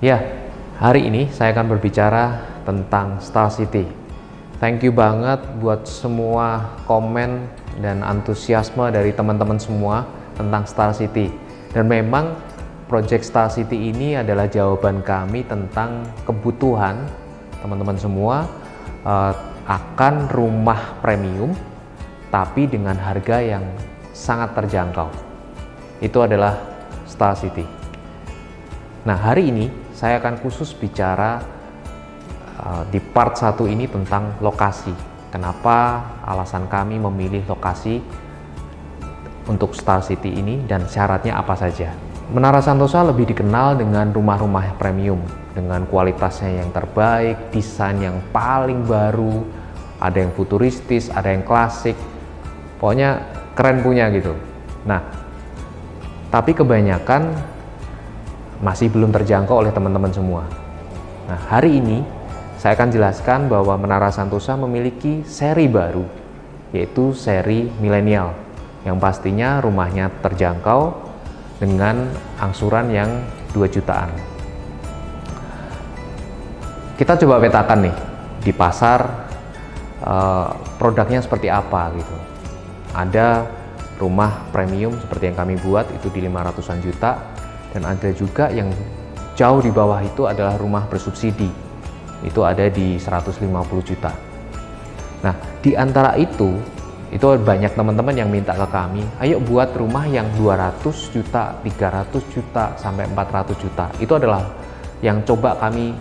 Ya, hari ini saya akan berbicara tentang Star City. Thank you banget buat semua komen dan antusiasme dari teman-teman semua tentang Star City. Dan memang Project Star City ini adalah jawaban kami tentang kebutuhan teman-teman semua akan rumah premium tapi dengan harga yang sangat terjangkau. Itu adalah Star City. Nah, hari ini saya akan khusus bicara di part 1 ini tentang lokasi. Kenapa alasan kami memilih lokasi untuk Star City ini dan syaratnya apa saja. Menara Santosa lebih dikenal dengan rumah-rumah premium dengan kualitasnya yang terbaik, desain yang paling baru, ada yang futuristis, ada yang klasik, pokoknya keren punya gitu. Nah, tapi kebanyakan masih belum terjangkau oleh teman-teman semua. Nah, hari ini saya akan jelaskan bahwa Menara Santosa memiliki seri baru, yaitu seri milenial, yang pastinya rumahnya terjangkau dengan angsuran yang 2 jutaan. Kita coba petakan nih di pasar produknya seperti apa gitu. Ada rumah premium seperti yang kami buat itu di 500-an juta, dan ada juga yang jauh di bawah itu adalah rumah bersubsidi, itu ada di 150 juta. Nah, di antara itu banyak teman-teman yang minta ke kami, ayo buat rumah yang 200 juta, 300 juta, sampai 400 juta. Itu adalah yang coba kami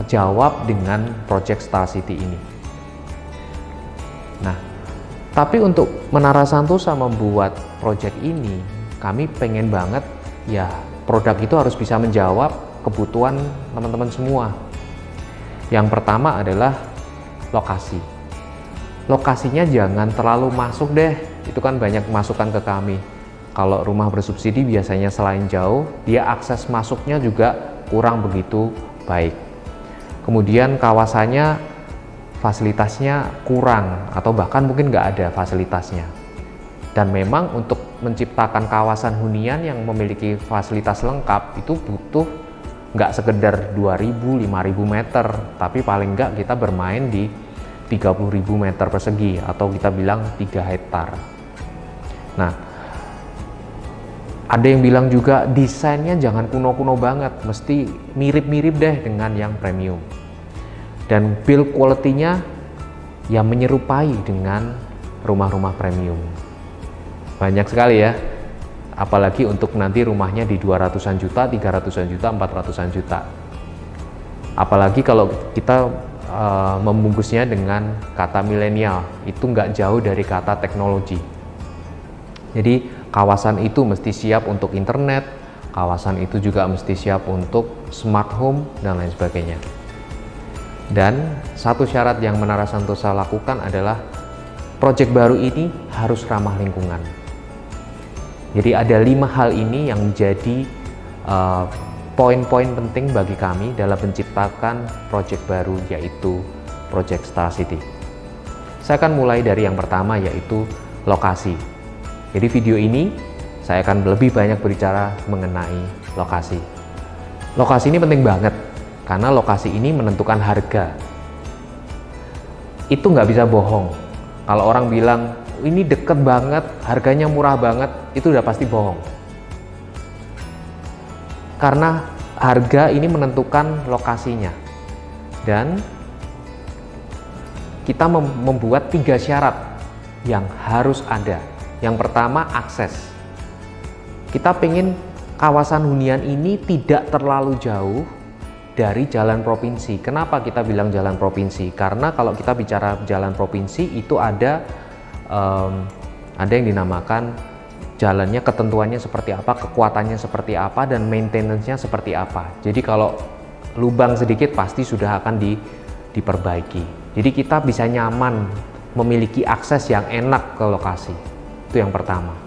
jawab dengan Project Star City ini. Nah, tapi untuk Menara Santosa membuat project ini, kami pengen banget ya produk itu harus bisa menjawab kebutuhan teman-teman semua. Yang pertama adalah lokasi. Lokasinya jangan terlalu masuk deh, itu kan banyak masukan ke kami. Kalau rumah bersubsidi biasanya selain jauh, dia akses masuknya juga kurang begitu baik. Kemudian kawasannya, fasilitasnya kurang atau bahkan mungkin nggak ada fasilitasnya. Dan memang untuk menciptakan kawasan hunian yang memiliki fasilitas lengkap itu butuh nggak sekedar 2.000-5.000 meter, tapi paling nggak kita bermain di 30.000 meter persegi atau kita bilang 3 hektar. Nah, ada yang bilang juga desainnya jangan kuno-kuno banget, mesti mirip-mirip deh dengan yang premium. Dan build quality-nya ya menyerupai dengan rumah-rumah premium. Banyak sekali ya, apalagi untuk nanti rumahnya di 200-an juta, 300-an juta, 400-an juta. Apalagi kalau kita membungkusnya dengan kata milenial, itu nggak jauh dari kata teknologi. Jadi kawasan itu mesti siap untuk internet, kawasan itu juga mesti siap untuk smart home dan lain sebagainya. Dan satu syarat yang Menara Santosa lakukan adalah proyek baru ini harus ramah lingkungan. Jadi ada 5 hal ini yang menjadi poin-poin penting bagi kami dalam menciptakan proyek baru, yaitu Project Star City. Saya akan mulai dari yang pertama, yaitu lokasi. Jadi video ini saya akan lebih banyak berbicara mengenai lokasi. Lokasi ini penting banget karena lokasi ini menentukan harga. Itu nggak bisa bohong. Kalau orang bilang ini deket banget, harganya murah banget, itu udah pasti bohong. Karena harga ini menentukan lokasinya. Dan kita membuat 3 syarat yang harus ada. Yang pertama, akses. Kita pengen kawasan hunian ini tidak terlalu jauh dari jalan provinsi. Kenapa kita bilang jalan provinsi? Karena kalau kita bicara jalan provinsi itu ada yang dinamakan jalannya, ketentuannya seperti apa, kekuatannya seperti apa, dan maintenance-nya seperti apa. Jadi kalau lubang sedikit pasti sudah akan diperbaiki. Jadi kita bisa nyaman memiliki akses yang enak ke lokasi. Itu yang pertama.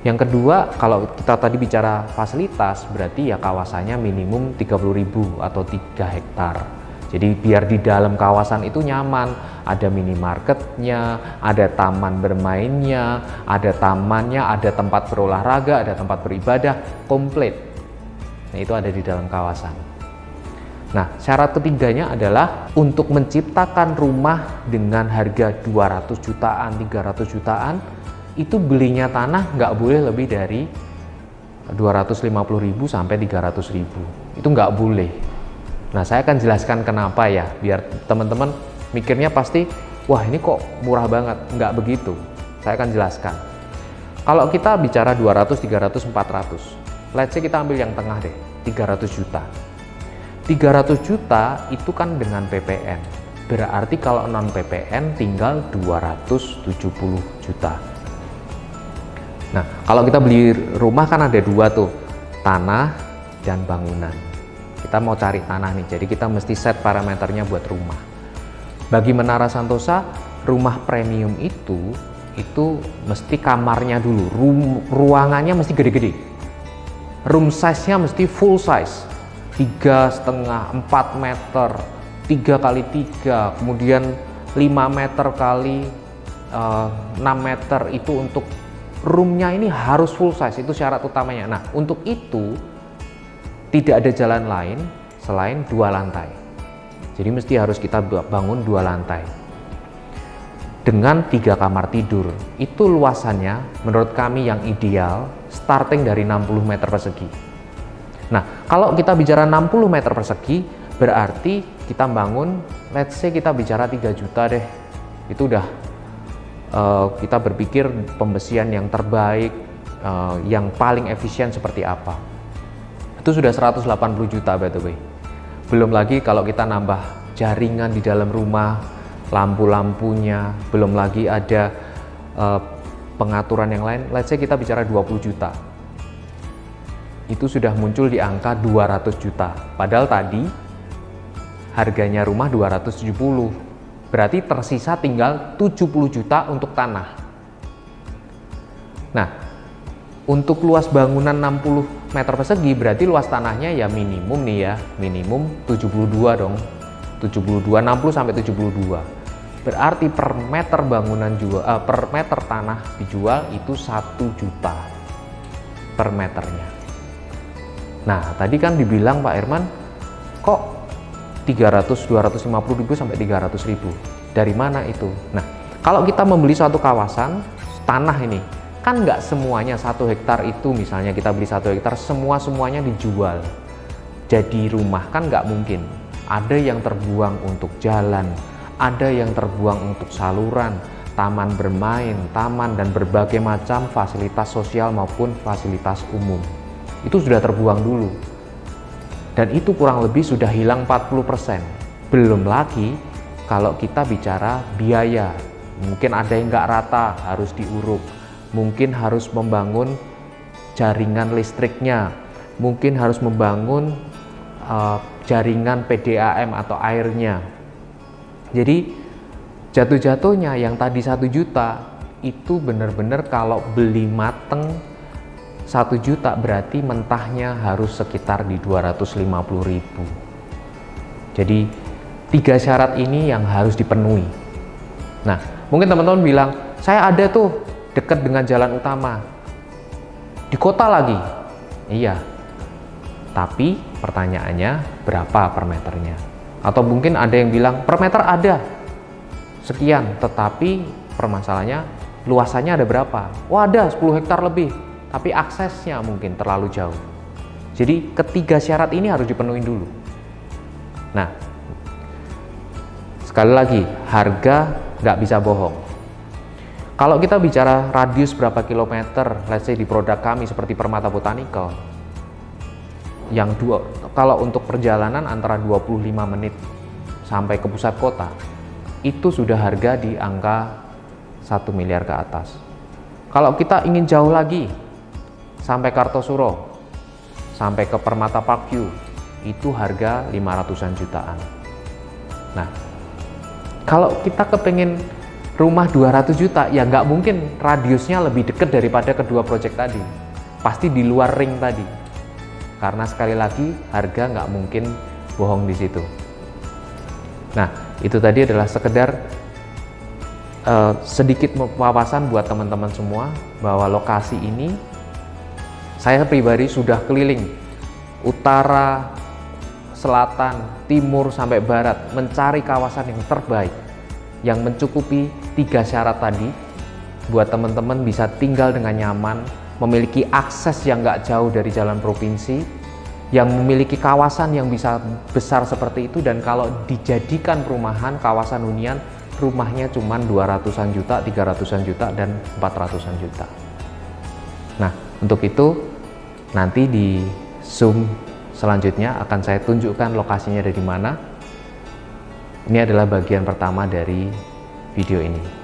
Yang kedua, kalau kita tadi bicara fasilitas, berarti ya kawasannya minimum 30.000 atau 3 hektar. Jadi biar di dalam kawasan itu nyaman, ada minimarketnya, ada taman bermainnya, ada tamannya, ada tempat berolahraga, ada tempat beribadah, komplit. Nah, itu ada di dalam kawasan. Nah, syarat ketiganya adalah untuk menciptakan rumah dengan harga 200 jutaan, 300 jutaan, itu belinya tanah nggak boleh lebih dari 250.000 sampai 300.000. Itu nggak boleh. Nah, saya akan jelaskan kenapa ya, biar teman-teman mikirnya pasti, wah ini kok murah banget. Nggak begitu. Saya akan jelaskan. Kalau kita bicara 200, 300, 400, let's say kita ambil yang tengah deh, 300 juta. 300 juta itu kan dengan PPN. Berarti kalau non PPN tinggal 270 juta. Nah, kalau kita beli rumah kan ada dua tuh, tanah dan bangunan. Kita mau cari tanah nih, jadi kita mesti set parameternya buat rumah. Bagi Menara Santosa, rumah premium itu mesti kamarnya dulu, ruangannya mesti gede-gede. Room size-nya mesti full size. 3,5, 4 meter, 3 kali 3, kemudian 5 meter kali 6 meter, itu untuk roomnya ini harus full size, itu syarat utamanya. Nah, untuk itu tidak ada jalan lain selain 2 lantai. Jadi mesti harus kita bangun 2 lantai dengan 3 kamar tidur. Itu luasannya menurut kami yang ideal starting dari 60 meter persegi. Nah, kalau kita bicara 60 meter persegi, berarti kita bangun, let's say kita bicara 3 juta deh. Itu udah kita berpikir pembesian yang terbaik, yang paling efisien seperti apa. Itu sudah 180 juta by the way. Belum lagi kalau kita nambah jaringan di dalam rumah, lampu-lampunya, belum lagi ada pengaturan yang lain, let's say kita bicara 20 juta. Itu sudah muncul di angka 200 juta. Padahal tadi harganya rumah 270. Berarti tersisa tinggal 70 juta untuk tanah. Nah, untuk luas bangunan 60 meter persegi berarti luas tanahnya ya minimum nih ya, minimum 72 dong. 72, 60 sampai 72. Berarti per meter bangunan per meter tanah dijual itu 1 juta per meternya. Nah, tadi kan dibilang Pak Herman, kok 250.000 sampai 300.000. Dari mana itu? Nah, kalau kita membeli suatu kawasan tanah ini, kan nggak semuanya 1 hektar itu, misalnya kita beli 1 hektar, semuanya dijual jadi rumah, kan nggak mungkin. Ada yang terbuang untuk jalan, ada yang terbuang untuk saluran, taman bermain, taman dan berbagai macam fasilitas sosial maupun fasilitas umum. Itu sudah terbuang dulu, dan itu kurang lebih sudah hilang 40%. Belum lagi kalau kita bicara biaya, mungkin ada yang nggak rata, harus diuruk, mungkin harus membangun jaringan listriknya, mungkin harus membangun jaringan PDAM atau airnya. Jadi jatuh-jatuhnya yang tadi 1 juta itu benar-benar kalau beli mateng 1 juta berarti mentahnya harus sekitar di 250.000. Jadi 3 syarat ini yang harus dipenuhi. Nah, mungkin teman-teman bilang, saya ada tuh dekat dengan jalan utama, di kota lagi. Iya, tapi pertanyaannya berapa per meternya? Atau mungkin ada yang bilang per meter ada sekian, tetapi permasalahannya luasannya ada berapa? Wah, ada 10 hektar lebih, tapi aksesnya mungkin terlalu jauh. Jadi ketiga syarat ini harus dipenuhi dulu. Nah, sekali lagi, harga nggak bisa bohong. Kalau kita bicara radius berapa kilometer, let's say di produk kami seperti Permata Botanical, yang kalau untuk perjalanan antara 25 menit sampai ke pusat kota, itu sudah harga di angka 1 miliar ke atas. Kalau kita ingin jauh lagi, sampai Kartosuro, sampai ke Permata Parkview, itu harga 500-an jutaan. Nah, kalau kita kepengen rumah 200 juta, ya nggak mungkin radiusnya lebih dekat daripada kedua proyek tadi. Pasti di luar ring tadi. Karena sekali lagi, harga nggak mungkin bohong di situ. Nah, itu tadi adalah sekedar sedikit wawasan buat teman-teman semua bahwa lokasi ini saya pribadi sudah keliling utara, selatan, timur sampai barat, mencari kawasan yang terbaik yang mencukupi 3 syarat tadi buat teman-teman bisa tinggal dengan nyaman, memiliki akses yang nggak jauh dari jalan provinsi, yang memiliki kawasan yang bisa besar seperti itu, dan kalau dijadikan perumahan kawasan hunian, rumahnya cuma 200-an juta, 300-an juta, dan 400-an juta. Nah, untuk itu nanti di Zoom selanjutnya akan saya tunjukkan lokasinya ada di mana. Ini adalah bagian pertama dari video ini.